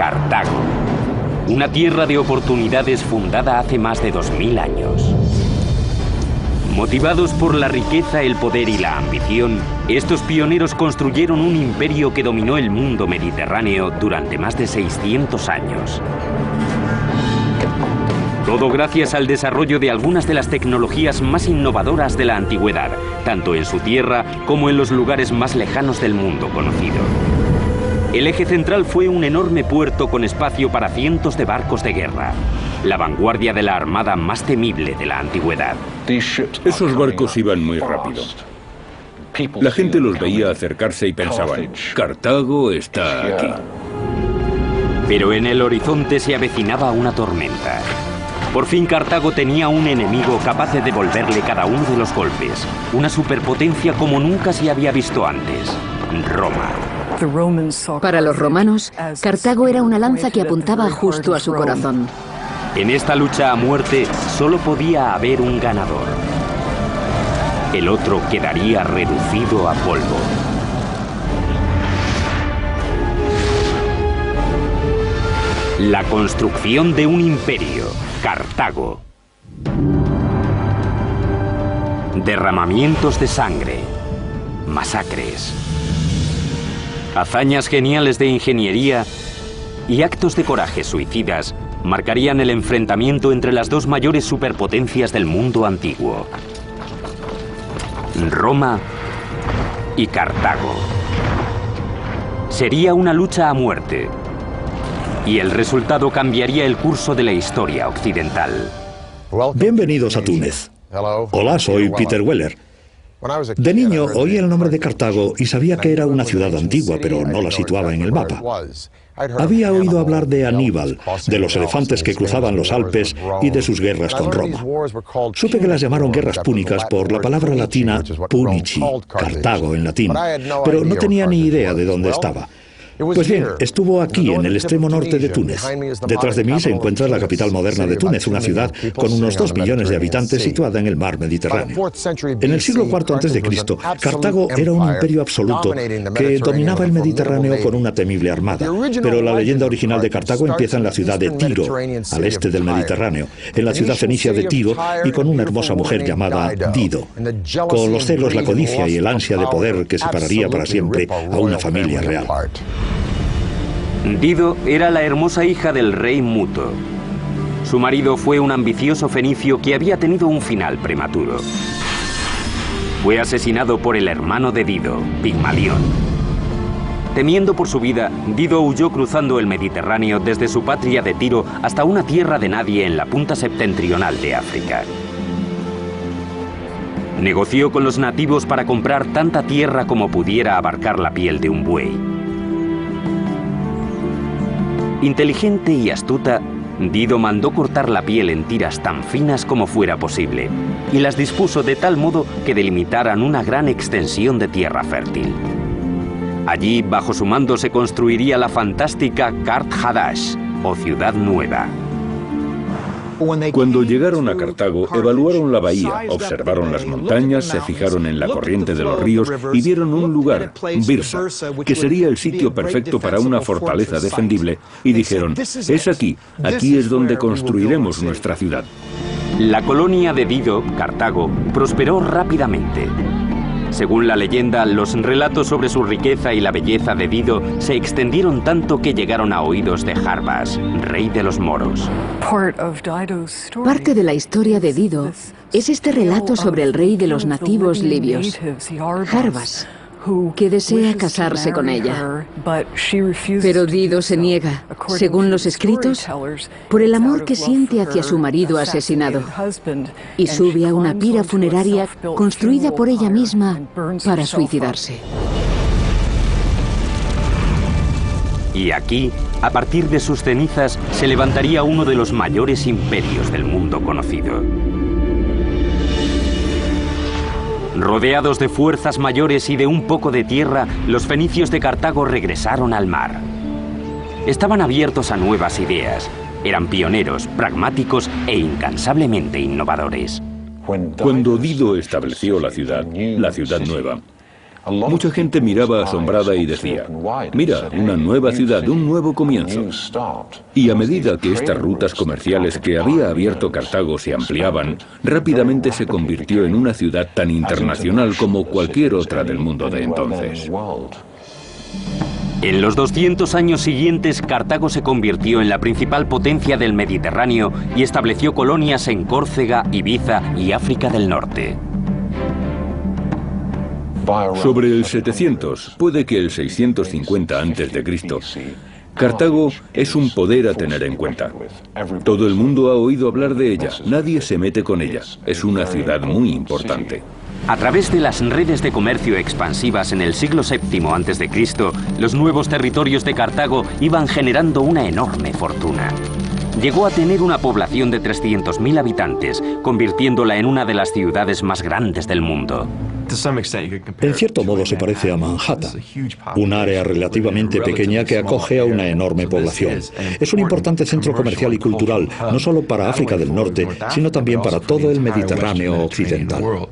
Cartago, una tierra de oportunidades fundada hace más de 2000 años. Motivados por la riqueza, el poder y la ambición, estos pioneros construyeron un imperio que dominó el mundo mediterráneo durante más de 600 años. Todo gracias al desarrollo de algunas de las tecnologías más innovadoras de la antigüedad, tanto en su tierra como en los lugares más lejanos del mundo conocido. El eje central fue un enorme puerto con espacio para cientos de barcos de guerra, la vanguardia de la armada más temible de la antigüedad. Esos barcos iban muy rápido. La gente los veía acercarse y pensaban, Cartago está aquí. Pero en el horizonte se avecinaba una tormenta. Por fin Cartago tenía un enemigo capaz de devolverle cada uno de los golpes. Una superpotencia como nunca se había visto antes. Roma. Para los romanos, Cartago era una lanza que apuntaba justo a su corazón. En esta lucha a muerte solo podía haber un ganador. El otro quedaría reducido a polvo. La construcción de un imperio, Cartago. Derramamientos de sangre, masacres, hazañas geniales de ingeniería y actos de coraje suicidas marcarían el enfrentamiento entre las dos mayores superpotencias del mundo antiguo, Roma y Cartago. Sería una lucha a muerte, y el resultado cambiaría el curso de la historia occidental. Bienvenidos a Túnez. Hola, soy Peter Weller. De niño oí el nombre de Cartago y sabía que era una ciudad antigua, pero no la situaba en el mapa. Había oído hablar de Aníbal, de los elefantes que cruzaban los Alpes y de sus guerras con Roma. Supe que las llamaron guerras púnicas por la palabra latina punici, Cartago en latín, pero no tenía ni idea de dónde estaba. Pues bien, estuvo aquí, en el extremo norte de Túnez. Detrás de mí se encuentra la capital moderna de Túnez, una ciudad con unos 2 millones de habitantes situada en el mar Mediterráneo. En el siglo IV a.C., Cartago era un imperio absoluto que dominaba el Mediterráneo con una temible armada. Pero la leyenda original de Cartago empieza en la ciudad de Tiro, al este del Mediterráneo, en la ciudad fenicia de Tiro y con una hermosa mujer llamada Dido, con los celos, la codicia y el ansia de poder que separaría para siempre a una familia real. Dido era la hermosa hija del rey Muto. Su marido fue un ambicioso fenicio que había tenido un final prematuro. Fue asesinado por el hermano de Dido, Pigmalión. Temiendo por su vida, Dido huyó cruzando el Mediterráneo desde su patria de Tiro hasta una tierra de nadie en la punta septentrional de África. Negoció con los nativos para comprar tanta tierra como pudiera abarcar la piel de un buey. Inteligente y astuta, Dido mandó cortar la piel en tiras tan finas como fuera posible y las dispuso de tal modo que delimitaran una gran extensión de tierra fértil. Allí, bajo su mando, se construiría la fantástica Kart Hadash, o Ciudad Nueva. Cuando llegaron a Cartago, evaluaron la bahía, observaron las montañas, se fijaron en la corriente de los ríos y vieron un lugar, Birsa, que sería el sitio perfecto para una fortaleza defendible, y dijeron, es aquí, aquí es donde construiremos nuestra ciudad. La colonia de Dido, Cartago, prosperó rápidamente. Según la leyenda, los relatos sobre su riqueza y la belleza de Dido se extendieron tanto que llegaron a oídos de Jarbas, rey de los moros. Parte de la historia de Dido es este relato sobre el rey de los nativos libios, Jarbas, que desea casarse con ella. Pero Dido se niega, según los escritos, por el amor que siente hacia su marido asesinado, y sube a una pira funeraria construida por ella misma para suicidarse. Y aquí, a partir de sus cenizas, se levantaría uno de los mayores imperios del mundo conocido. Rodeados de fuerzas mayores y de un poco de tierra, los fenicios de Cartago regresaron al mar. Estaban abiertos a nuevas ideas, eran pioneros, pragmáticos e incansablemente innovadores. Cuando Dido estableció la ciudad nueva, Mucha gente miraba asombrada y decía, mira, una nueva ciudad, un nuevo comienzo. Y a medida que estas rutas comerciales que había abierto Cartago se ampliaban, rápidamente se convirtió en una ciudad tan internacional como cualquier otra del mundo de entonces. En los 200 años siguientes, Cartago se convirtió en la principal potencia del Mediterráneo y estableció colonias en Córcega, Ibiza y África del Norte. Sobre el 700, puede que el 650 a.C., Cartago es un poder a tener en cuenta. Todo el mundo ha oído hablar de ella, nadie se mete con ella. Es una ciudad muy importante. A través de las redes de comercio expansivas en el siglo VII a.C., los nuevos territorios de Cartago iban generando una enorme fortuna. Llegó a tener una población de 300.000 habitantes, convirtiéndola en una de las ciudades más grandes del mundo. En cierto modo se parece a Manhattan, un área relativamente pequeña que acoge a una enorme población. Es un importante centro comercial y cultural, no solo para África del Norte, sino también para todo el Mediterráneo occidental.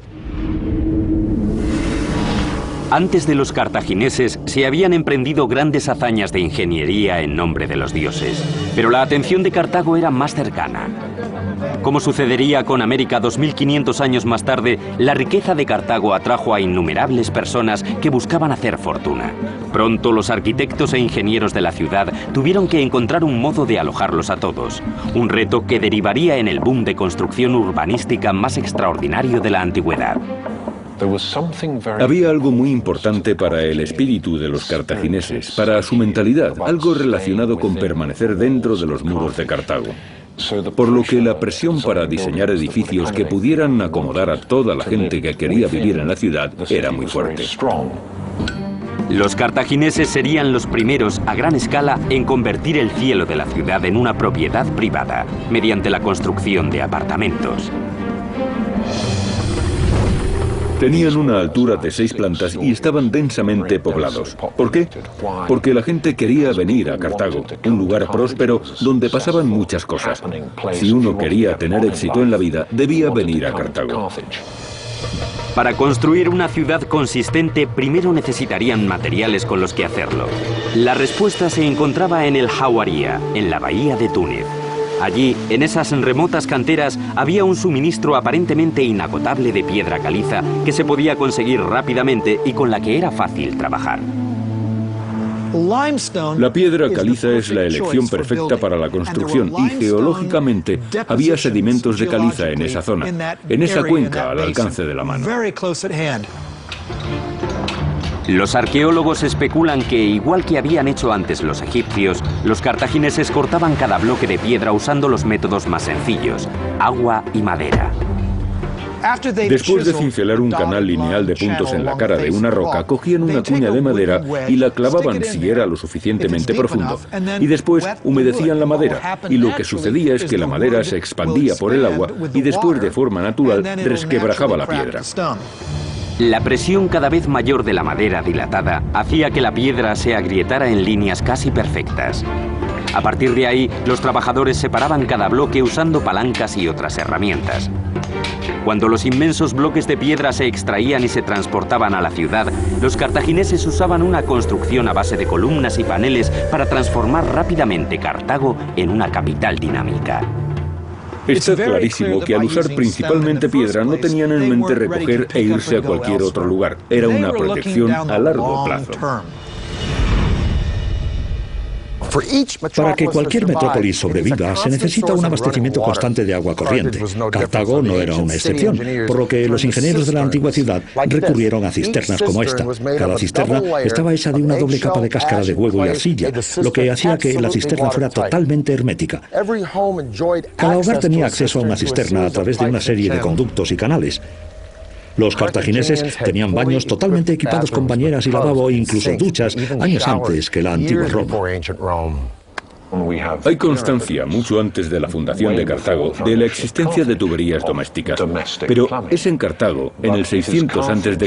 Antes de los cartagineses se habían emprendido grandes hazañas de ingeniería en nombre de los dioses, pero la atención de Cartago era más cercana. Como sucedería con América 2500 años más tarde, la riqueza de Cartago atrajo a innumerables personas que buscaban hacer fortuna. Pronto los arquitectos e ingenieros de la ciudad tuvieron que encontrar un modo de alojarlos a todos, un reto que derivaría en el boom de construcción urbanística más extraordinario de la antigüedad. Había algo muy importante para el espíritu de los cartagineses, para su mentalidad, algo relacionado con permanecer dentro de los muros de Cartago. Por lo que la presión para diseñar edificios que pudieran acomodar a toda la gente que quería vivir en la ciudad era muy fuerte. Los cartagineses serían los primeros a gran escala en convertir el cielo de la ciudad en una propiedad privada, mediante la construcción de apartamentos. Tenían una altura de 6 plantas y estaban densamente poblados. ¿Por qué? Porque la gente quería venir a Cartago, un lugar próspero donde pasaban muchas cosas. Si uno quería tener éxito en la vida, debía venir a Cartago. Para construir una ciudad consistente, primero necesitarían materiales con los que hacerlo. La respuesta se encontraba en el Jauría, en la bahía de Túnez. Allí, en esas remotas canteras, había un suministro aparentemente inagotable de piedra caliza que se podía conseguir rápidamente y con la que era fácil trabajar. La piedra caliza es la elección perfecta para la construcción y geológicamente había sedimentos de caliza en esa zona, en esa cuenca al alcance de la mano. Los arqueólogos especulan que, igual que habían hecho antes los egipcios, los cartagineses cortaban cada bloque de piedra usando los métodos más sencillos, agua y madera. Después de cincelar un canal lineal de puntos en la cara de una roca, cogían una cuña de madera y la clavaban si era lo suficientemente profundo. Y después humedecían la madera. Y lo que sucedía es que la madera se expandía por el agua y después, de forma natural, resquebrajaba la piedra. La presión cada vez mayor de la madera dilatada hacía que la piedra se agrietara en líneas casi perfectas. A partir de ahí, los trabajadores separaban cada bloque usando palancas y otras herramientas. Cuando los inmensos bloques de piedra se extraían y se transportaban a la ciudad, los cartagineses usaban una construcción a base de columnas y paneles para transformar rápidamente Cartago en una capital dinámica. Está clarísimo que al usar principalmente piedra no tenían en mente recoger e irse a cualquier otro lugar. Era una protección a largo plazo. Para que cualquier metrópolis sobreviva, se necesita un abastecimiento constante de agua corriente. Cartago no era una excepción, por lo que los ingenieros de la antigua ciudad recurrieron a cisternas como esta. Cada cisterna estaba hecha de una doble capa de cáscara de huevo y arcilla, lo que hacía que la cisterna fuera totalmente hermética. Cada hogar tenía acceso a una cisterna a través de una serie de conductos y canales. Los cartagineses tenían baños totalmente equipados con bañeras y lavabo e incluso duchas años antes que la antigua Roma. Hay constancia, mucho antes de la fundación de Cartago, de la existencia de tuberías domésticas. Pero es en Cartago, en el 600 a.C.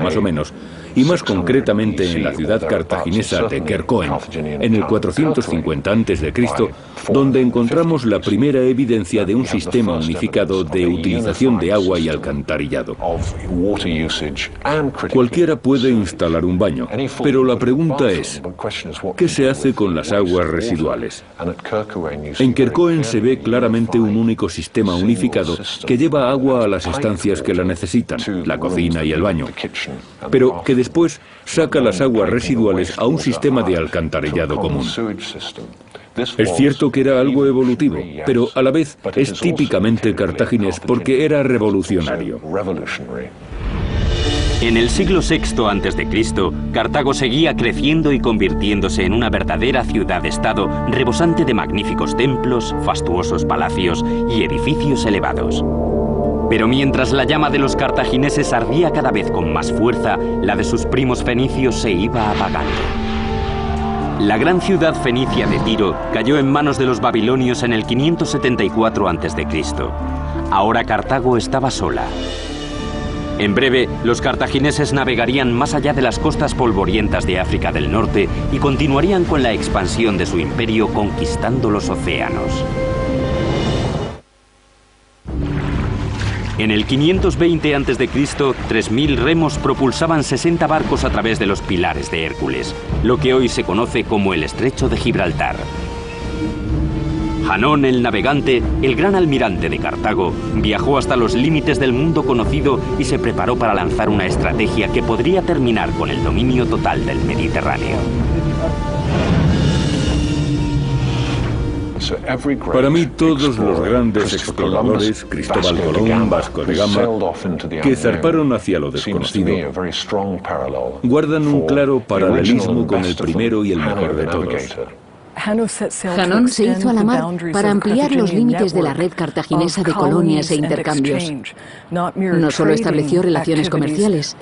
más o menos, y más concretamente en la ciudad cartaginesa de Quercoen, en el 450 a.C., donde encontramos la primera evidencia de un sistema unificado de utilización de agua y alcantarillado. Cualquiera puede instalar un baño, pero la pregunta es, ¿qué se hace con las aguas residuales? En Quercoen se ve claramente un único sistema unificado que lleva agua a las estancias que la necesitan, la cocina y el baño, pero que después saca las aguas residuales a un sistema de alcantarillado común. Es cierto que era algo evolutivo, pero a la vez es típicamente cartaginés porque era revolucionario. En el siglo VI a.C., Cartago seguía creciendo y convirtiéndose en una verdadera ciudad-estado rebosante de magníficos templos, fastuosos palacios y edificios elevados. Pero mientras la llama de los cartagineses ardía cada vez con más fuerza, la de sus primos fenicios se iba apagando. La gran ciudad fenicia de Tiro cayó en manos de los babilonios en el 574 a.C. Ahora Cartago estaba sola. En breve, los cartagineses navegarían más allá de las costas polvorientas de África del Norte y continuarían con la expansión de su imperio conquistando los océanos. En el 520 a.C., 3.000 remos propulsaban 60 barcos a través de los pilares de Hércules, lo que hoy se conoce como el Estrecho de Gibraltar. Hanón el Navegante, el gran almirante de Cartago, viajó hasta los límites del mundo conocido y se preparó para lanzar una estrategia que podría terminar con el dominio total del Mediterráneo. Para mí, todos los grandes exploradores, Cristóbal Colón, Vasco de Gama, que zarparon hacia lo desconocido, guardan un claro paralelismo con el primero y el mejor de todos. Hanón se hizo a la mar para ampliar los límites de la red cartaginesa de colonias e intercambios. No solo estableció relaciones comerciales,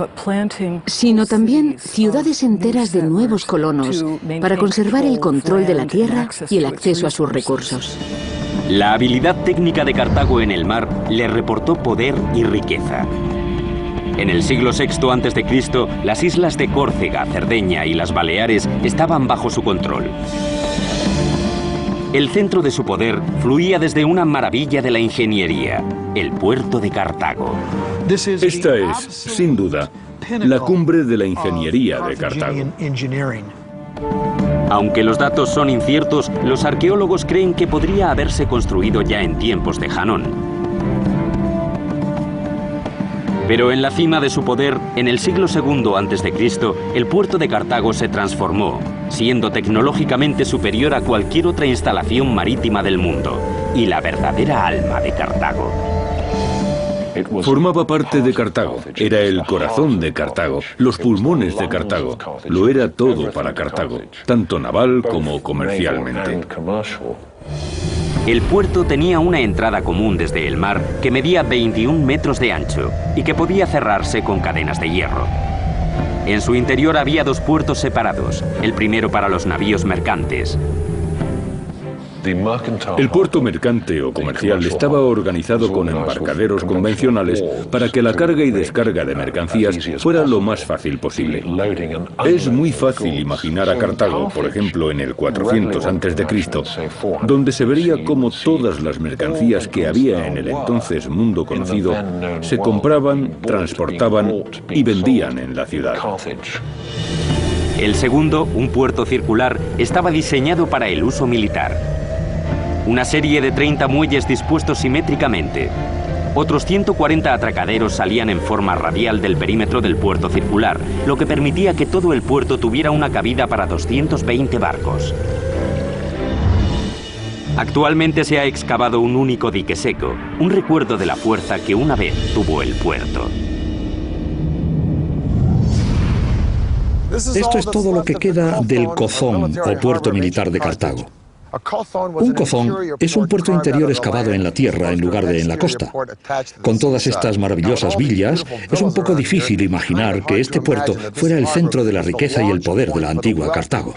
sino también ciudades enteras de nuevos colonos para conservar el control de la tierra y el acceso a sus recursos. La habilidad técnica de Cartago en el mar le reportó poder y riqueza. En el siglo VI a.C., las islas de Córcega, Cerdeña y las Baleares estaban bajo su control. El centro de su poder fluía desde una maravilla de la ingeniería, el puerto de Cartago. Esta es, sin duda, la cumbre de la ingeniería de Cartago. Aunque los datos son inciertos, los arqueólogos creen que podría haberse construido ya en tiempos de Hanón. Pero en la cima de su poder, en el siglo II a.C., el puerto de Cartago se transformó, siendo tecnológicamente superior a cualquier otra instalación marítima del mundo, y la verdadera alma de Cartago. Formaba parte de Cartago, era el corazón de Cartago, los pulmones de Cartago, lo era todo para Cartago, tanto naval como comercialmente. El puerto tenía una entrada común desde el mar que medía 21 metros de ancho y que podía cerrarse con cadenas de hierro. En su interior había dos puertos separados, el primero para los navíos mercantes. El puerto mercante o comercial estaba organizado con embarcaderos convencionales para que la carga y descarga de mercancías fuera lo más fácil posible. Es muy fácil imaginar a Cartago, por ejemplo, en el 400 a.C., donde se vería cómo todas las mercancías que había en el entonces mundo conocido se compraban, transportaban y vendían en la ciudad. El segundo, un puerto circular, estaba diseñado para el uso militar. Una serie de 30 muelles dispuestos simétricamente. Otros 140 atracaderos salían en forma radial del perímetro del puerto circular, lo que permitía que todo el puerto tuviera una cabida para 220 barcos. Actualmente se ha excavado un único dique seco, un recuerdo de la fuerza que una vez tuvo el puerto. Esto es todo lo que queda del Cozón o puerto militar de Cartago. Un cozón es un puerto interior excavado en la tierra en lugar de en la costa. Con todas estas maravillosas villas, es un poco difícil imaginar que este puerto fuera el centro de la riqueza y el poder de la antigua Cartago.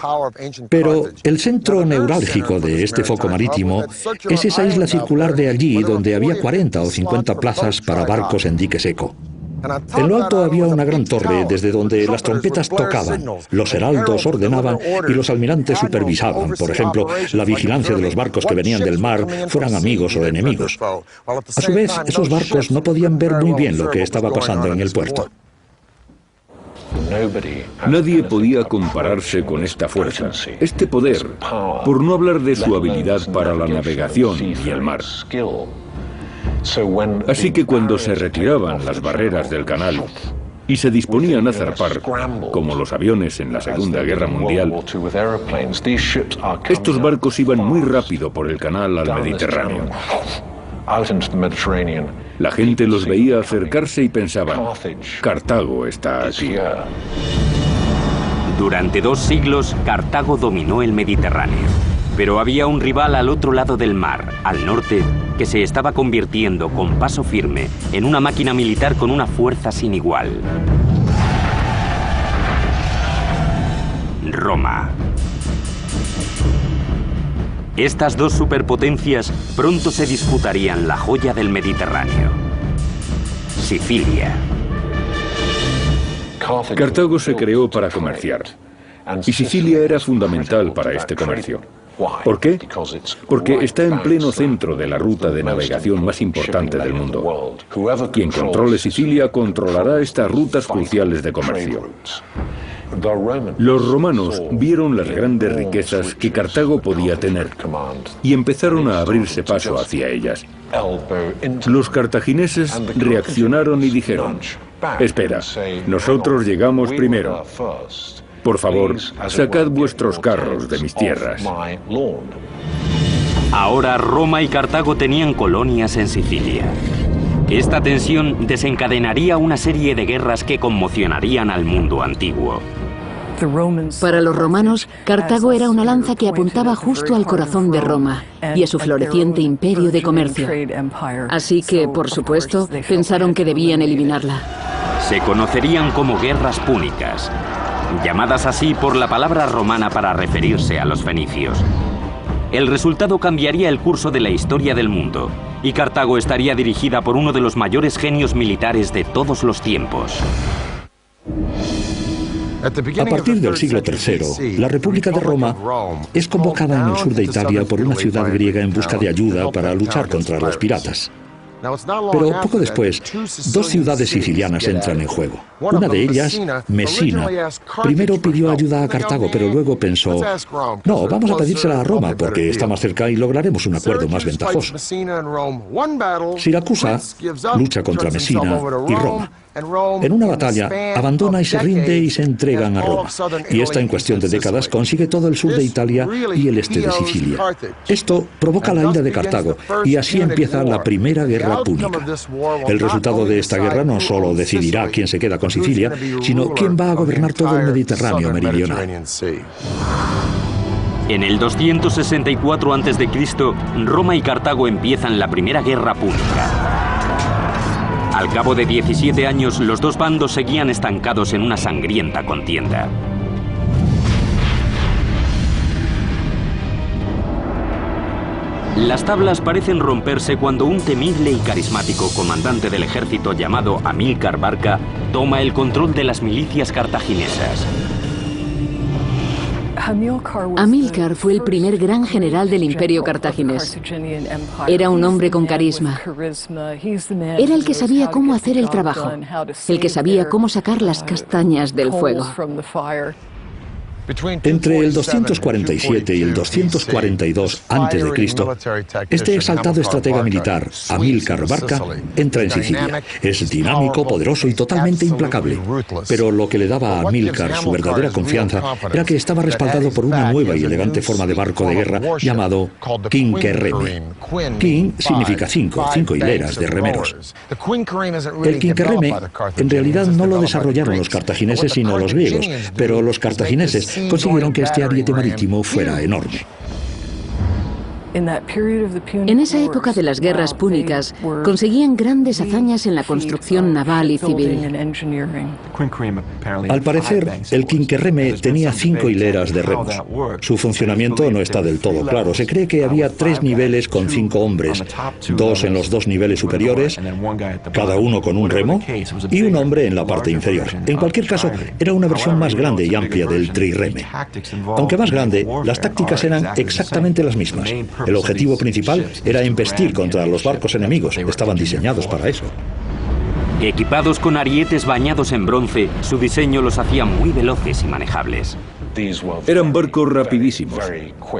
Pero el centro neurálgico de este foco marítimo es esa isla circular de allí donde había 40 o 50 plazas para barcos en dique seco. En lo alto había una gran torre desde donde las trompetas tocaban, los heraldos ordenaban y los almirantes supervisaban, por ejemplo, la vigilancia de los barcos que venían del mar, fueran amigos o enemigos. A su vez, esos barcos no podían ver muy bien lo que estaba pasando en el puerto. Nadie podía compararse con esta fuerza, este poder, por no hablar de su habilidad para la navegación y el mar. Así que cuando se retiraban las barreras del canal y se disponían a zarpar, como los aviones en la Segunda Guerra Mundial, estos barcos iban muy rápido por el canal al Mediterráneo. La gente los veía acercarse y pensaban, Cartago está aquí. Durante 2 siglos, Cartago dominó el Mediterráneo. Pero había un rival al otro lado del mar, al norte, que se estaba convirtiendo con paso firme en una máquina militar con una fuerza sin igual. Roma. Estas 2 superpotencias pronto se disputarían la joya del Mediterráneo: Sicilia. Cartago se creó para comerciar, y Sicilia era fundamental para este comercio. ¿Por qué? Porque está en pleno centro de la ruta de navegación más importante del mundo. Quien controle Sicilia controlará estas rutas cruciales de comercio. Los romanos vieron las grandes riquezas que Cartago podía tener y empezaron a abrirse paso hacia ellas. Los cartagineses reaccionaron y dijeron, espera, nosotros llegamos primero. Por favor, sacad vuestros carros de mis tierras. Ahora Roma y Cartago tenían colonias en Sicilia. Esta tensión desencadenaría una serie de guerras que conmocionarían al mundo antiguo. Para los romanos, Cartago era una lanza que apuntaba justo al corazón de Roma y a su floreciente imperio de comercio. Así que, por supuesto, pensaron que debían eliminarla. Se conocerían como guerras púnicas, llamadas así por la palabra romana para referirse a los fenicios. El resultado cambiaría el curso de la historia del mundo, y Cartago estaría dirigida por uno de los mayores genios militares de todos los tiempos. A partir del siglo III, la República de Roma es convocada en el sur de Italia por una ciudad griega en busca de ayuda para luchar contra los piratas. Pero poco después, 2 ciudades sicilianas entran en juego. Una de ellas, Mesina, primero pidió ayuda a Cartago, pero luego pensó, no, vamos a pedírsela a Roma porque está más cerca y lograremos un acuerdo más ventajoso. Siracusa lucha contra Mesina y Roma. En una batalla, abandona y se rinde y se entregan a Roma. Y esta, en cuestión de décadas, consigue todo el sur de Italia y el este de Sicilia. Esto provoca la ira de Cartago y así empieza la Primera Guerra Púnica. El resultado de esta guerra no solo decidirá quién se queda con Sicilia, sino quién va a gobernar todo el Mediterráneo meridional. En el 264 a.C., Roma y Cartago empiezan la Primera Guerra Púnica. Al cabo de 17 años, los 2 bandos seguían estancados en una sangrienta contienda. Las tablas parecen romperse cuando un temible y carismático comandante del ejército llamado Amílcar Barca toma el control de las milicias cartaginesas. Amílcar fue el primer gran general del imperio cartaginés. Era un hombre con carisma. Era el que sabía cómo hacer el trabajo, el que sabía cómo sacar las castañas del fuego. Entre el 247 y el 242 a.C., este exaltado estratega militar, Amílcar Barca, entra en Sicilia. Es dinámico, poderoso y totalmente implacable. Pero lo que le daba a Amílcar su verdadera confianza era que estaba respaldado por una nueva y elegante forma de barco de guerra llamado quinquerreme. Quin significa 5 hileras de remeros. El quinquerreme en realidad no lo desarrollaron los cartagineses sino los griegos, pero los cartagineses consiguieron que este ariete marítimo fuera enorme. En esa época de las guerras púnicas, conseguían grandes hazañas en la construcción naval y civil. Al parecer, el Quinquerreme tenía 5 hileras de remos. Su funcionamiento no está del todo claro. Se cree que había 3 niveles con 5 hombres, 2 en los 2 niveles superiores, cada uno con un remo, y un hombre en la parte inferior. En cualquier caso, era una versión más grande y amplia del trirreme. Aunque más grande, las tácticas eran exactamente las mismas. El objetivo principal era embestir contra los barcos enemigos. Estaban diseñados para eso. Equipados con arietes bañados en bronce, su diseño los hacía muy veloces y manejables. Eran barcos rapidísimos.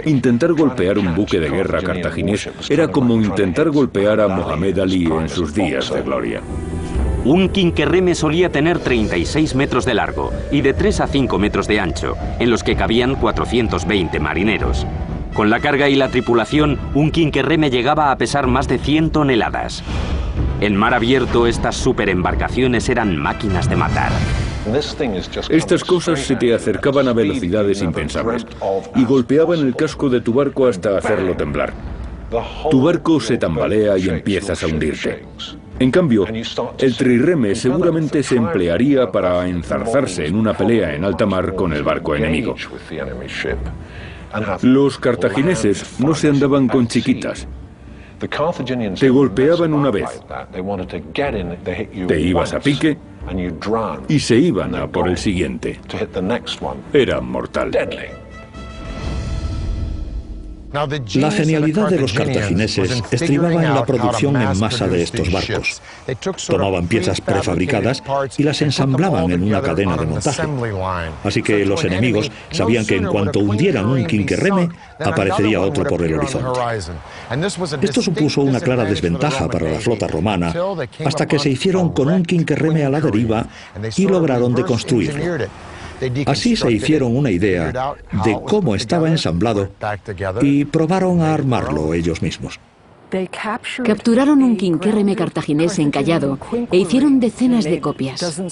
Intentar golpear un buque de guerra cartaginés era como intentar golpear a Mohamed Ali en sus días de gloria. Un quinquerreme solía tener 36 metros de largo y de 3 a 5 metros de ancho, en los que cabían 420 marineros. Con la carga y la tripulación, un quinquerreme llegaba a pesar más de 100 toneladas. En mar abierto, estas superembarcaciones eran máquinas de matar. Estas cosas se te acercaban a velocidades impensables y golpeaban el casco de tu barco hasta hacerlo temblar. Tu barco se tambalea y empiezas a hundirte. En cambio, el trirreme seguramente se emplearía para enzarzarse en una pelea en alta mar con el barco enemigo. Los cartagineses no se andaban con chiquitas. Te golpeaban una vez, te ibas a pique y se iban a por el siguiente. Era mortal. La genialidad de los cartagineses estribaba en la producción en masa de estos barcos. Tomaban piezas prefabricadas y las ensamblaban en una cadena de montaje. Así que los enemigos sabían que en cuanto hundieran un quinquerreme, aparecería otro por el horizonte. Esto supuso una clara desventaja para la flota romana, hasta que se hicieron con un quinquerreme a la deriva y lograron deconstruirlo. Así se hicieron una idea de cómo estaba ensamblado y probaron a armarlo ellos mismos. Capturaron un quinquerreme cartaginés encallado e hicieron decenas de copias.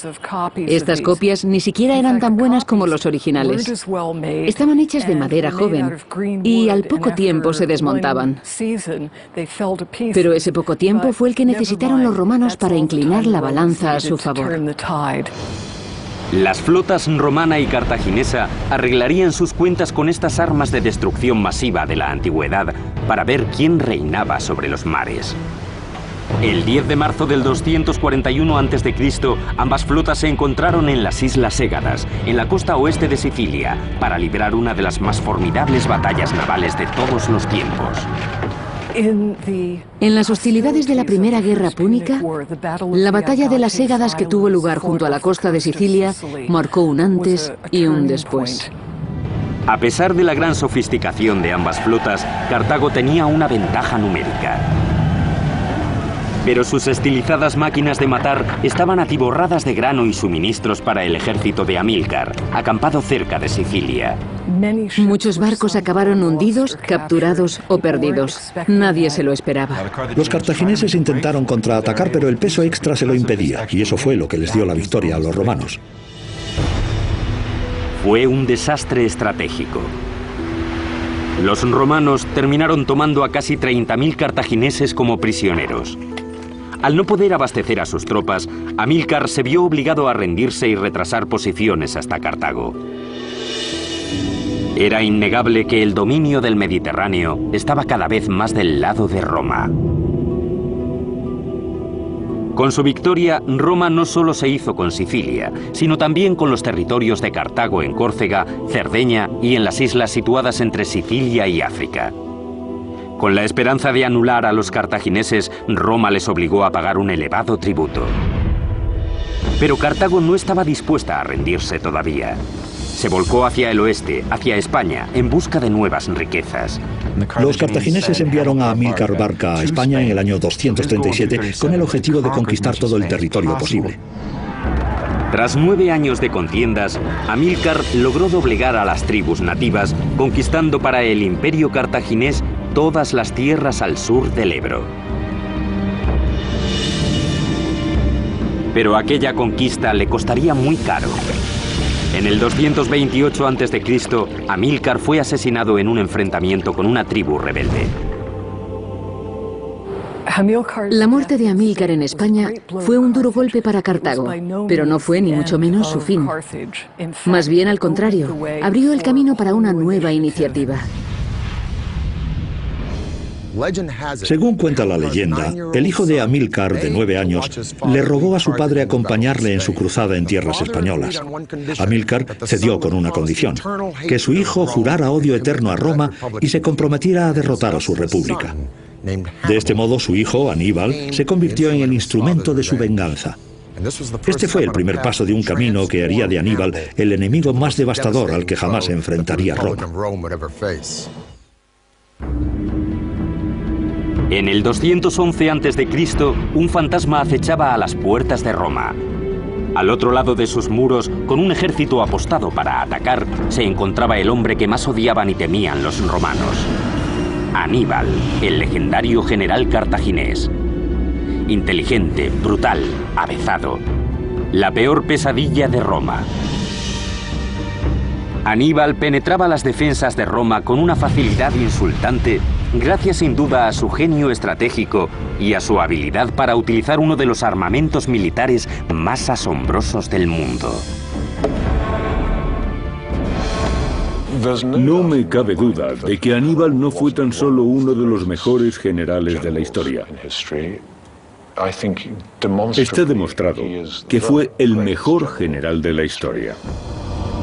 Estas copias ni siquiera eran tan buenas como los originales. Estaban hechas de madera joven y al poco tiempo se desmontaban. Pero ese poco tiempo fue el que necesitaron los romanos para inclinar la balanza a su favor. Las flotas romana y cartaginesa arreglarían sus cuentas con estas armas de destrucción masiva de la antigüedad para ver quién reinaba sobre los mares. El 10 de marzo del 241 a.C., ambas flotas se encontraron en las Islas Égadas, en la costa oeste de Sicilia, para librar una de las más formidables batallas navales de todos los tiempos. En las hostilidades de la Primera Guerra Púnica, la batalla de las Égadas que tuvo lugar junto a la costa de Sicilia marcó un antes y un después. A pesar de la gran sofisticación de ambas flotas, Cartago tenía una ventaja numérica. Pero sus estilizadas máquinas de matar estaban atiborradas de grano y suministros para el ejército de Amílcar, acampado cerca de Sicilia. Muchos barcos acabaron hundidos, capturados o perdidos. Nadie se lo esperaba. Los cartagineses intentaron contraatacar, pero el peso extra se lo impedía, y eso fue lo que les dio la victoria a los romanos. Fue un desastre estratégico. Los romanos terminaron tomando a casi 30.000 cartagineses como prisioneros. Al no poder abastecer a sus tropas, Amílcar se vio obligado a rendirse y retrasar posiciones hasta Cartago. Era innegable que el dominio del Mediterráneo estaba cada vez más del lado de Roma. Con su victoria, Roma no solo se hizo con Sicilia, sino también con los territorios de Cartago en Córcega, Cerdeña y en las islas situadas entre Sicilia y África. Con la esperanza de anular a los cartagineses, Roma les obligó a pagar un elevado tributo. Pero Cartago no estaba dispuesta a rendirse todavía. Se volcó hacia el oeste, hacia España, en busca de nuevas riquezas. Los cartagineses enviaron a Amílcar Barca a España en el año 237 con el objetivo de conquistar todo el territorio posible. Tras 9 años de contiendas, Amílcar logró doblegar a las tribus nativas, conquistando para el imperio cartaginés todas las tierras al sur del Ebro. Pero aquella conquista le costaría muy caro. En el 228 a.C., Amílcar fue asesinado en un enfrentamiento con una tribu rebelde. La muerte de Amílcar en España fue un duro golpe para Cartago, pero no fue ni mucho menos su fin. Más bien al contrario, abrió el camino para una nueva iniciativa. Según cuenta la leyenda, el hijo de Amílcar, de 9 años, le rogó a su padre acompañarle en su cruzada en tierras españolas. Amílcar cedió con una condición: que su hijo jurara odio eterno a Roma y se comprometiera a derrotar a su república. De este modo, su hijo, Aníbal, se convirtió en el instrumento de su venganza. Este fue el primer paso de un camino que haría de Aníbal el enemigo más devastador al que jamás enfrentaría Roma. En el 211 a.C., un fantasma acechaba a las puertas de Roma. Al otro lado de sus muros, con un ejército apostado para atacar, se encontraba el hombre que más odiaban y temían los romanos: Aníbal, el legendario general cartaginés. Inteligente, brutal, avezado. La peor pesadilla de Roma. Aníbal penetraba las defensas de Roma con una facilidad insultante, gracias sin duda a su genio estratégico y a su habilidad para utilizar uno de los armamentos militares más asombrosos del mundo. No me cabe duda de que Aníbal no fue tan solo uno de los mejores generales de la historia. Está demostrado que fue el mejor general de la historia.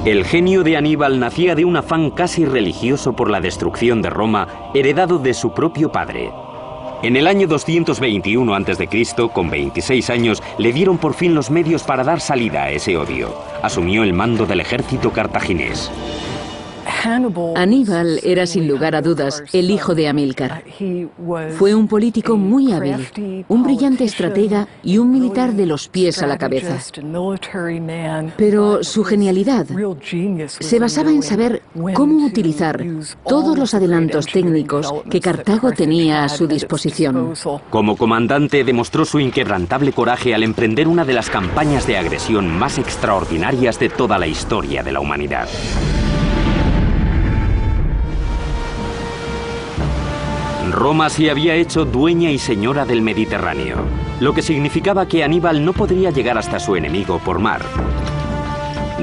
El genio de Aníbal nacía de un afán casi religioso por la destrucción de Roma, heredado de su propio padre. En el año 221 a.C., con 26 años, le dieron por fin los medios para dar salida a ese odio. Asumió el mando del ejército cartaginés. Aníbal era sin lugar a dudas el hijo de Amílcar. Fue un político muy hábil, un brillante estratega y un militar de los pies a la cabeza. Pero su genialidad se basaba en saber cómo utilizar todos los adelantos técnicos que Cartago tenía a su disposición. Como comandante demostró su inquebrantable coraje al emprender una de las campañas de agresión más extraordinarias de toda la historia de la humanidad. Roma se había hecho dueña y señora del Mediterráneo, lo que significaba que Aníbal no podría llegar hasta su enemigo por mar.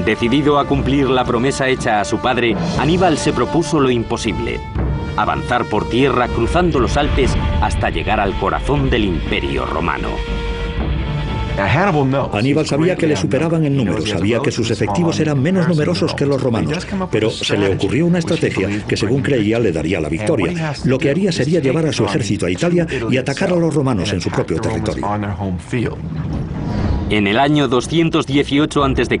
Decidido a cumplir la promesa hecha a su padre, Aníbal se propuso lo imposible: avanzar por tierra cruzando los Alpes hasta llegar al corazón del Imperio Romano. Aníbal sabía que le superaban en número, sabía que sus efectivos eran menos numerosos que los romanos, pero se le ocurrió una estrategia que, según creía, le daría la victoria. Lo que haría sería llevar a su ejército a Italia y atacar a los romanos en su propio territorio. En el año 218 a.C.,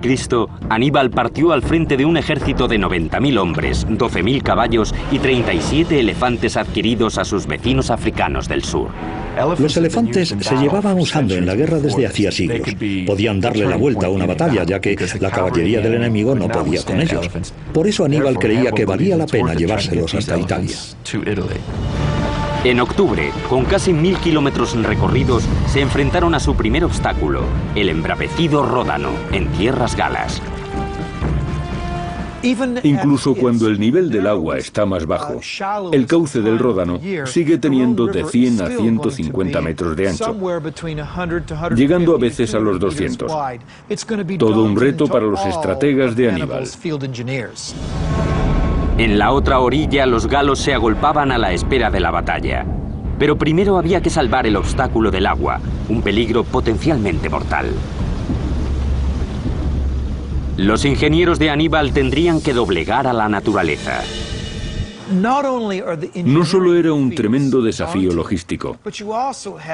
Aníbal partió al frente de un ejército de 90.000 hombres, 12.000 caballos y 37 elefantes adquiridos a sus vecinos africanos del sur. Los elefantes se llevaban usando en la guerra desde hacía siglos. Podían darle la vuelta a una batalla, ya que la caballería del enemigo no podía con ellos. Por eso Aníbal creía que valía la pena llevárselos hasta Italia. En octubre, con casi 1.000 kilómetros recorridos, se enfrentaron a su primer obstáculo, el embravecido Ródano, en tierras galas. Incluso cuando el nivel del agua está más bajo, el cauce del Ródano sigue teniendo de 100 a 150 metros de ancho, llegando a veces a los 200. Todo un reto para los estrategas de Aníbal. En la otra orilla, los galos se agolpaban a la espera de la batalla. Pero primero había que salvar el obstáculo del agua, un peligro potencialmente mortal. Los ingenieros de Aníbal tendrían que doblegar a la naturaleza. No solo era un tremendo desafío logístico,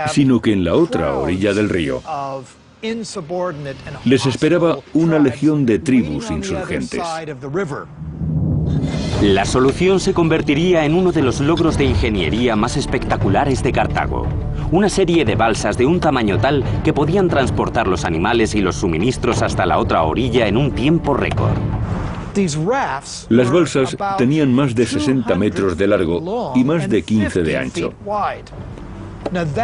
sino que en la otra orilla del río les esperaba una legión de tribus insurgentes. La solución se convertiría en uno de los logros de ingeniería más espectaculares de Cartago. Una serie de balsas de un tamaño tal que podían transportar los animales y los suministros hasta la otra orilla en un tiempo récord. Las balsas tenían más de 60 metros de largo y más de 15 de ancho.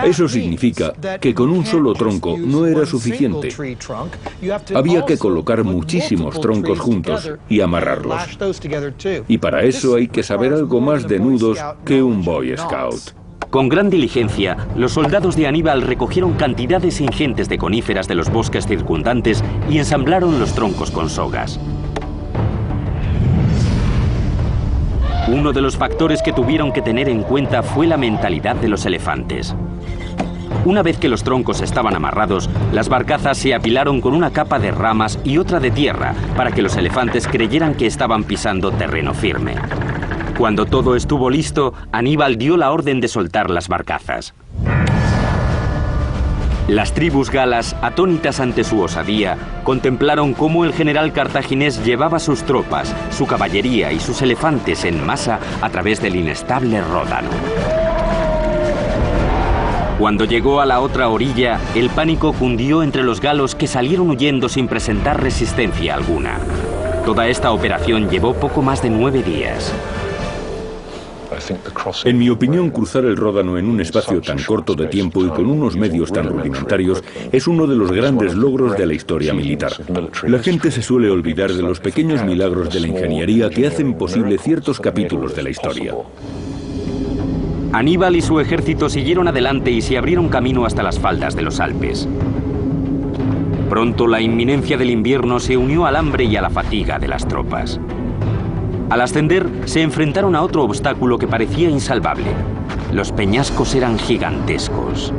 Eso significa que con un solo tronco no era suficiente. Había que colocar muchísimos troncos juntos y amarrarlos. Y para eso hay que saber algo más de nudos que un Boy Scout. Con gran diligencia, los soldados de Aníbal recogieron cantidades ingentes de coníferas de los bosques circundantes y ensamblaron los troncos con sogas. Uno de los factores que tuvieron que tener en cuenta fue la mentalidad de los elefantes. Una vez que los troncos estaban amarrados, las barcazas se apilaron con una capa de ramas y otra de tierra para que los elefantes creyeran que estaban pisando terreno firme. Cuando todo estuvo listo, Aníbal dio la orden de soltar las barcazas. Las tribus galas, atónitas ante su osadía, contemplaron cómo el general cartaginés llevaba sus tropas, su caballería y sus elefantes en masa a través del inestable Ródano. Cuando llegó a la otra orilla, el pánico cundió entre los galos, que salieron huyendo sin presentar resistencia alguna. Toda esta operación llevó poco más de 9 días. En mi opinión, cruzar el Ródano en un espacio tan corto de tiempo y con unos medios tan rudimentarios es uno de los grandes logros de la historia militar. La gente se suele olvidar de los pequeños milagros de la ingeniería que hacen posible ciertos capítulos de la historia. Aníbal y su ejército siguieron adelante y se abrieron camino hasta las faldas de los Alpes. Pronto la inminencia del invierno se unió al hambre y a la fatiga de las tropas. Al ascender, se enfrentaron a otro obstáculo que parecía insalvable. Los peñascos eran gigantescos.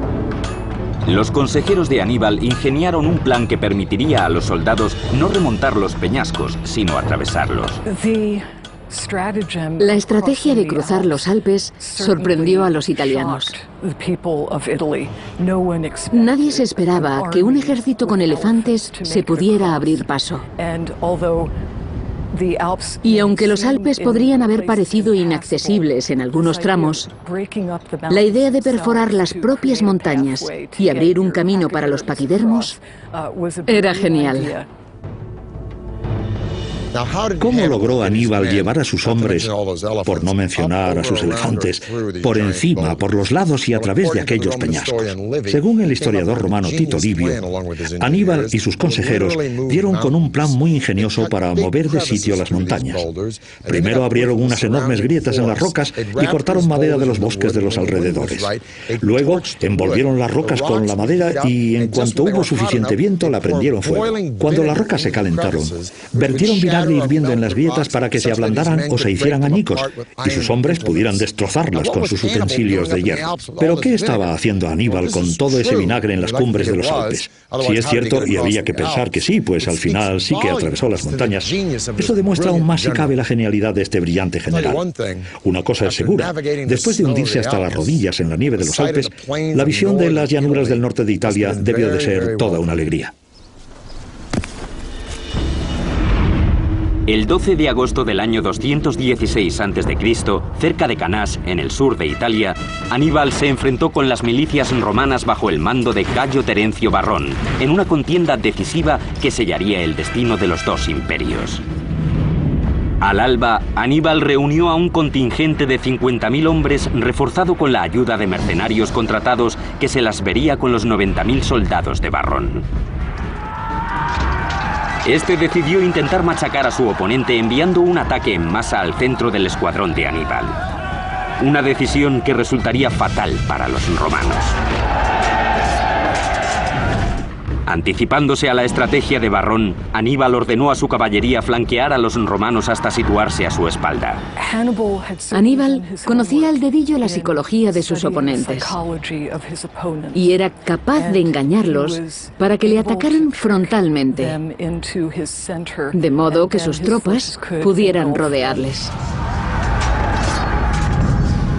Los consejeros de Aníbal ingeniaron un plan que permitiría a los soldados no remontar los peñascos, sino atravesarlos. La estrategia de cruzar los Alpes sorprendió a los italianos. Nadie se esperaba que un ejército con elefantes se pudiera abrir paso. Y aunque los Alpes podrían haber parecido inaccesibles en algunos tramos, la idea de perforar las propias montañas y abrir un camino para los paquidermos era genial. ¿Cómo logró Aníbal llevar a sus hombres, por no mencionar a sus elefantes, por encima, por los lados y a través de aquellos peñascos? Según el historiador romano Tito Livio, Aníbal y sus consejeros dieron con un plan muy ingenioso para mover de sitio las montañas. Primero abrieron unas enormes grietas en las rocas y cortaron madera de los bosques de los alrededores. Luego envolvieron las rocas con la madera y, en cuanto hubo suficiente viento, la prendieron fuego. Cuando las rocas se calentaron, vertieron vinagre hirviendo en las grietas para que se ablandaran o se hicieran añicos y sus hombres pudieran destrozarlas con sus utensilios de hierro. ¿Pero qué estaba haciendo Aníbal con todo ese vinagre en las cumbres de los Alpes? Si es cierto, y había que pensar que sí, pues al final sí que atravesó las montañas, eso demuestra aún más si cabe la genialidad de este brillante general. Una cosa es segura: después de hundirse hasta las rodillas en la nieve de los Alpes, la visión de las llanuras del norte de Italia debió de ser toda una alegría. El 12 de agosto del año 216 a.C., cerca de Canás, en el sur de Italia, Aníbal se enfrentó con las milicias romanas bajo el mando de Cayo Terencio Varrón, en una contienda decisiva que sellaría el destino de los dos imperios. Al alba, Aníbal reunió a un contingente de 50.000 hombres reforzado con la ayuda de mercenarios contratados que se las vería con los 90.000 soldados de Varrón. Este decidió intentar machacar a su oponente enviando un ataque en masa al centro del escuadrón de Aníbal. Una decisión que resultaría fatal para los romanos. Anticipándose a la estrategia de Varrón, Aníbal ordenó a su caballería flanquear a los romanos hasta situarse a su espalda. Aníbal conocía al dedillo la psicología de sus oponentes y era capaz de engañarlos para que le atacaran frontalmente, de modo que sus tropas pudieran rodearles.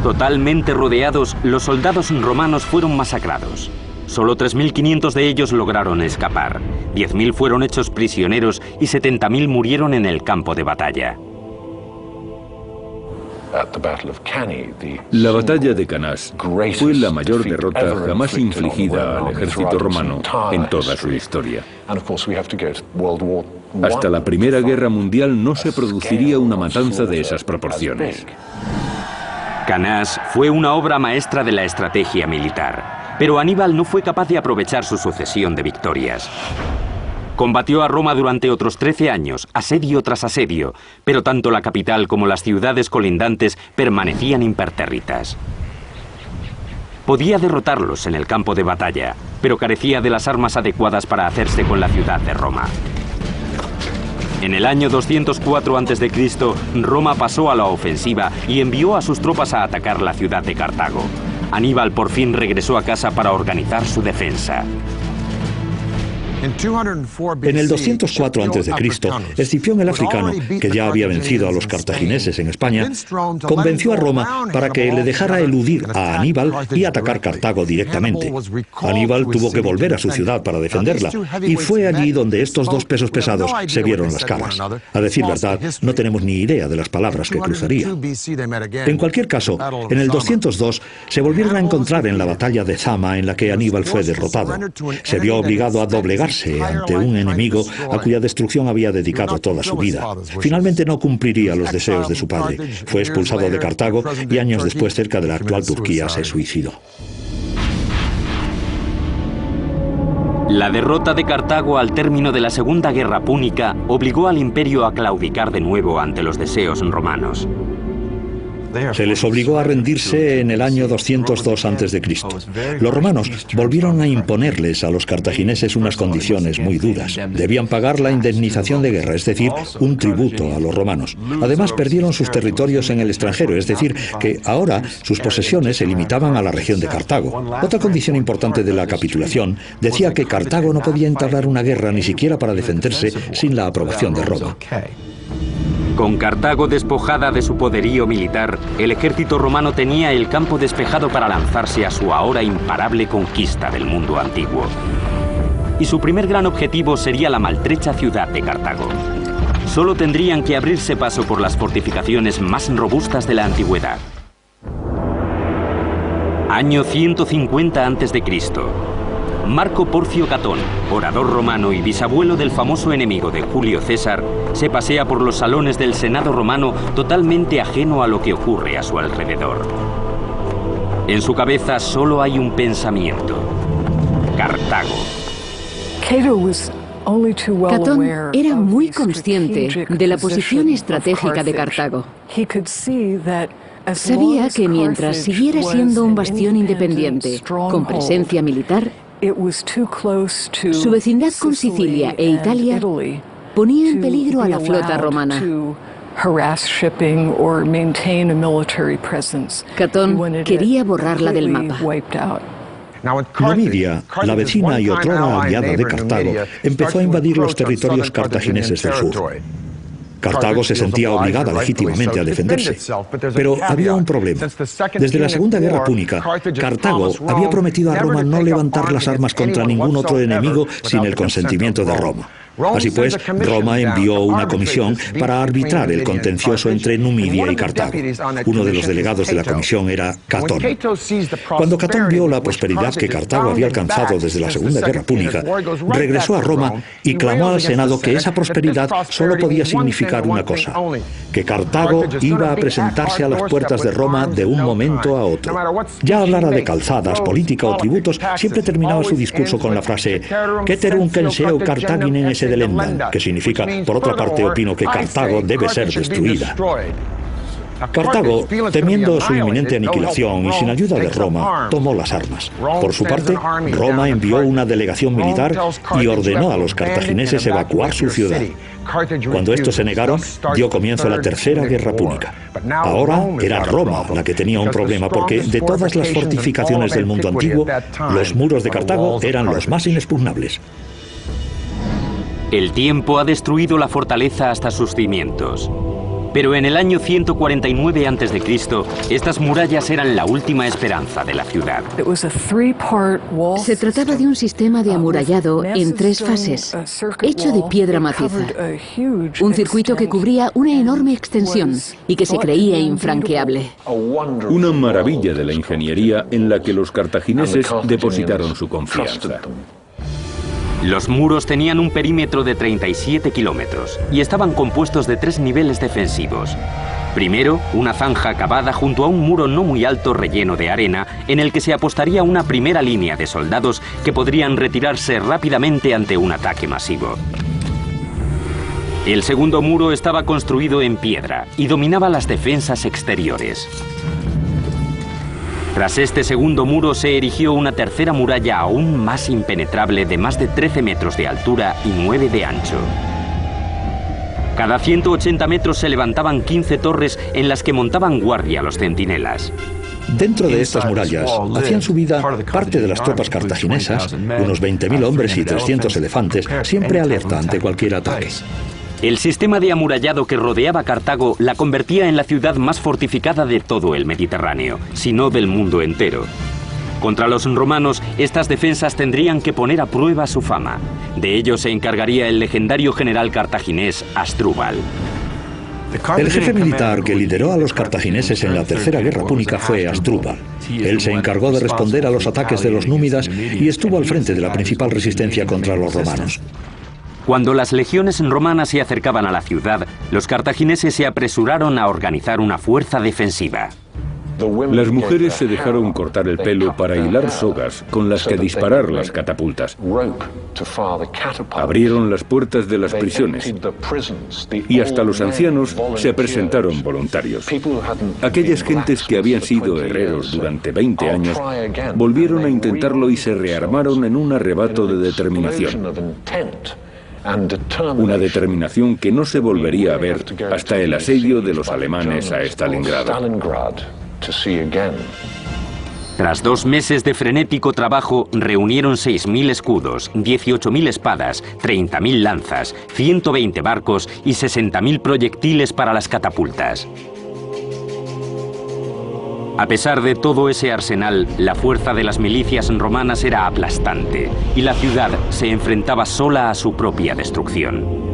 Totalmente rodeados, los soldados romanos fueron masacrados. Solo 3.500 de ellos lograron escapar, 10.000 fueron hechos prisioneros y 70.000 murieron en el campo de batalla. La batalla de Canás fue la mayor derrota jamás infligida al ejército romano en toda su historia. Hasta la Primera Guerra Mundial no se produciría una matanza de esas proporciones. Cannas fue una obra maestra de la estrategia militar, pero Aníbal no fue capaz de aprovechar su sucesión de victorias. Combatió a Roma durante otros 13 años, asedio tras asedio, pero tanto la capital como las ciudades colindantes permanecían impertérritas. Podía derrotarlos en el campo de batalla, pero carecía de las armas adecuadas para hacerse con la ciudad de Roma. En el año 204 a.C., Roma pasó a la ofensiva y envió a sus tropas a atacar la ciudad de Cartago. Aníbal por fin regresó a casa para organizar su defensa. En el 204 a.C., Escipión el Africano, que ya había vencido a los cartagineses en España, convenció a Roma para que le dejara eludir a Aníbal y atacar Cartago directamente. Aníbal tuvo que volver a su ciudad para defenderla, y fue allí donde estos dos pesos pesados se vieron las caras. A decir verdad, no tenemos ni idea de las palabras que cruzaría. En cualquier caso, en el 202 se volvieron a encontrar en la batalla de Zama, en la que Aníbal fue derrotado. Se vio obligado a doblegarse ante un enemigo a cuya destrucción había dedicado toda su vida. Finalmente no cumpliría los deseos de su padre. Fue expulsado de Cartago y años después, cerca de la actual Turquía, se suicidó. La derrota de Cartago al término de la Segunda Guerra Púnica obligó al imperio a claudicar de nuevo ante los deseos romanos. Se les obligó a rendirse en el año 202 a.C. Los romanos volvieron a imponerles a los cartagineses unas condiciones muy duras. Debían pagar la indemnización de guerra, es decir, un tributo a los romanos. Además, perdieron sus territorios en el extranjero, es decir, que ahora sus posesiones se limitaban a la región de Cartago. Otra condición importante de la capitulación decía que Cartago no podía entablar una guerra ni siquiera para defenderse sin la aprobación de Roma. Con Cartago despojada de su poderío militar, el ejército romano tenía el campo despejado para lanzarse a su ahora imparable conquista del mundo antiguo. Y su primer gran objetivo sería la maltrecha ciudad de Cartago. Solo tendrían que abrirse paso por las fortificaciones más robustas de la antigüedad. Año 150 a.C. Marco Porcio Catón, orador romano y bisabuelo del famoso enemigo de Julio César, se pasea por los salones del Senado romano totalmente ajeno a lo que ocurre a su alrededor. En su cabeza solo hay un pensamiento: Cartago. Catón era muy consciente de la posición estratégica de Cartago. Sabía que mientras siguiera siendo un bastión independiente, con presencia militar, su vecindad con Sicilia e Italia ponía en peligro a la flota romana. Catón quería borrarla del mapa. Numidia, la vecina y otrora aliada de Cartago, empezó a invadir los territorios cartagineses del sur. Cartago se sentía obligada legítimamente a defenderse, pero había un problema. Desde la Segunda Guerra Púnica, Cartago había prometido a Roma no levantar las armas contra ningún otro enemigo sin el consentimiento de Roma. Así pues, Roma envió una comisión para arbitrar el contencioso entre Numidia y Cartago. Uno de los delegados de la comisión era Catón. Cuando Catón vio la prosperidad que Cartago había alcanzado desde la Segunda Guerra Púnica, regresó a Roma y clamó al Senado que esa prosperidad solo podía significar una cosa: que Cartago iba a presentarse a las puertas de Roma de un momento a otro. Ya hablara de calzadas, política o tributos, siempre terminaba su discurso con la frase "Ceterum censeo Carthaginem esse delendam", que significa: por otra parte, opino que Cartago debe ser destruida. Cartago, temiendo su inminente aniquilación y sin ayuda de Roma, tomó las armas. Por su parte, Roma envió una delegación militar y ordenó a los cartagineses evacuar su ciudad. Cuando estos se negaron, dio comienzo la Tercera Guerra Púnica. Ahora era Roma la que tenía un problema, porque de todas las fortificaciones del mundo antiguo, los muros de Cartago eran los más inexpugnables. El tiempo ha destruido la fortaleza hasta sus cimientos. Pero en el año 149 a.C., estas murallas eran la última esperanza de la ciudad. Se trataba de un sistema de amurallado en 3 fases, hecho de piedra maciza. Un circuito que cubría una enorme extensión y que se creía infranqueable. Una maravilla de la ingeniería en la que los cartagineses depositaron su confianza. Los muros tenían un perímetro de 37 kilómetros y estaban compuestos de 3 niveles defensivos. Primero, una zanja cavada junto a un muro no muy alto relleno de arena, en el que se apostaría una primera línea de soldados que podrían retirarse rápidamente ante un ataque masivo. El segundo muro estaba construido en piedra y dominaba las defensas exteriores. Tras este segundo muro se erigió una tercera muralla aún más impenetrable de más de 13 metros de altura y 9 de ancho. Cada 180 metros se levantaban 15 torres en las que montaban guardia los centinelas. Dentro de estas murallas hacían su vida parte de las tropas cartaginesas, unos 20.000 hombres y 300 elefantes, siempre alerta ante cualquier ataque. El sistema de amurallado que rodeaba Cartago la convertía en la ciudad más fortificada de todo el Mediterráneo, si no del mundo entero. Contra los romanos, estas defensas tendrían que poner a prueba su fama. De ello se encargaría el legendario general cartaginés Asdrúbal. El jefe militar que lideró a los cartagineses en la Tercera Guerra Púnica fue Asdrúbal. Él se encargó de responder a los ataques de los númidas y estuvo al frente de la principal resistencia contra los romanos. Cuando las legiones romanas se acercaban a la ciudad, los cartagineses se apresuraron a organizar una fuerza defensiva. Las mujeres se dejaron cortar el pelo para hilar sogas con las que disparar las catapultas. Abrieron las puertas de las prisiones y hasta los ancianos se presentaron voluntarios. Aquellas gentes que habían sido herreros durante 20 años volvieron a intentarlo y se rearmaron en un arrebato de determinación. Una determinación que no se volvería a ver hasta el asedio de los alemanes a Stalingrado. Tras 2 meses de frenético trabajo, reunieron 6.000 escudos, 18.000 espadas, 30.000 lanzas, 120 barcos y 60.000 proyectiles para las catapultas. A pesar de todo ese arsenal, la fuerza de las milicias romanas era aplastante y la ciudad se enfrentaba sola a su propia destrucción.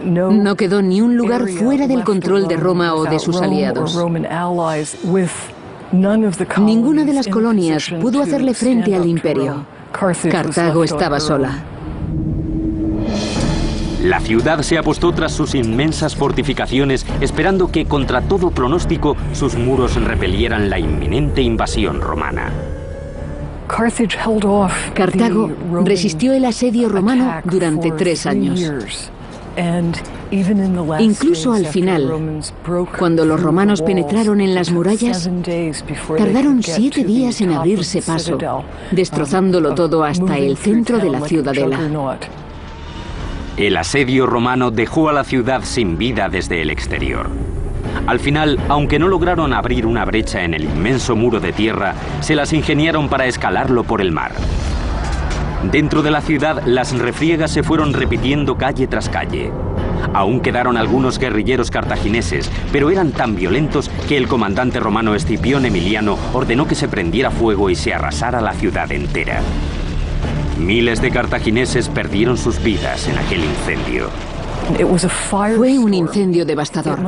No quedó ni un lugar fuera del control de Roma o de sus aliados. Ninguna de las colonias pudo hacerle frente al imperio. Cartago estaba sola. La ciudad se apostó tras sus inmensas fortificaciones, esperando que, contra todo pronóstico, sus muros repelieran la inminente invasión romana. Cartago resistió el asedio romano durante 3 años. Incluso al final, cuando los romanos penetraron en las murallas, tardaron 7 días en abrirse paso, destrozándolo todo hasta el centro de la ciudadela. El asedio romano dejó a la ciudad sin vida desde el exterior. Al final, aunque no lograron abrir una brecha en el inmenso muro de tierra, se las ingeniaron para escalarlo por el mar. Dentro de la ciudad, las refriegas se fueron repitiendo calle tras calle. Aún quedaron algunos guerrilleros cartagineses, pero eran tan violentos que el comandante romano Escipión Emiliano ordenó que se prendiera fuego y se arrasara la ciudad entera. Miles de cartagineses perdieron sus vidas en aquel incendio. Fue un incendio devastador.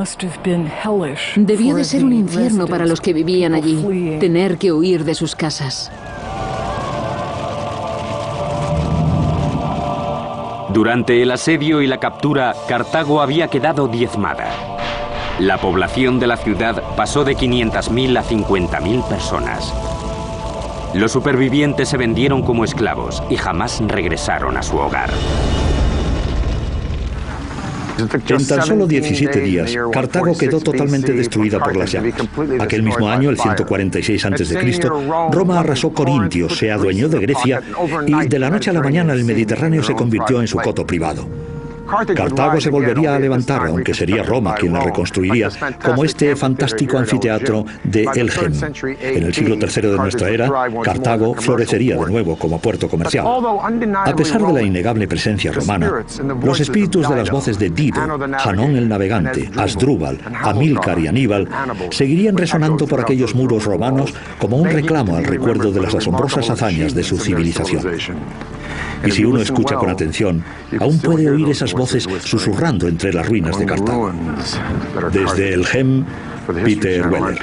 Debió de ser un infierno para los que vivían allí, tener que huir de sus casas. Durante el asedio y la captura, Cartago había quedado diezmada. La población de la ciudad pasó de 500.000 a 50.000 personas. Los supervivientes se vendieron como esclavos y jamás regresaron a su hogar. En tan solo 17 días, Cartago quedó totalmente destruida por las llamas. Aquel mismo año, el 146 a.C., Roma arrasó Corintios, se adueñó de Grecia y de la noche a la mañana el Mediterráneo se convirtió en su coto privado. Cartago se volvería a levantar, aunque sería Roma quien la reconstruiría, como este fantástico anfiteatro de Elgem. En el siglo III de nuestra era, Cartago florecería de nuevo como puerto comercial. A pesar de la innegable presencia romana, los espíritus de las voces de Dido, Hanón el navegante, Asdrúbal, Amílcar y Aníbal seguirían resonando por aquellos muros romanos como un reclamo al recuerdo de las asombrosas hazañas de su civilización. Y si uno escucha con atención, aún puede oír esas voces susurrando entre las ruinas de Cartago. Desde Elgem, Peter Weller.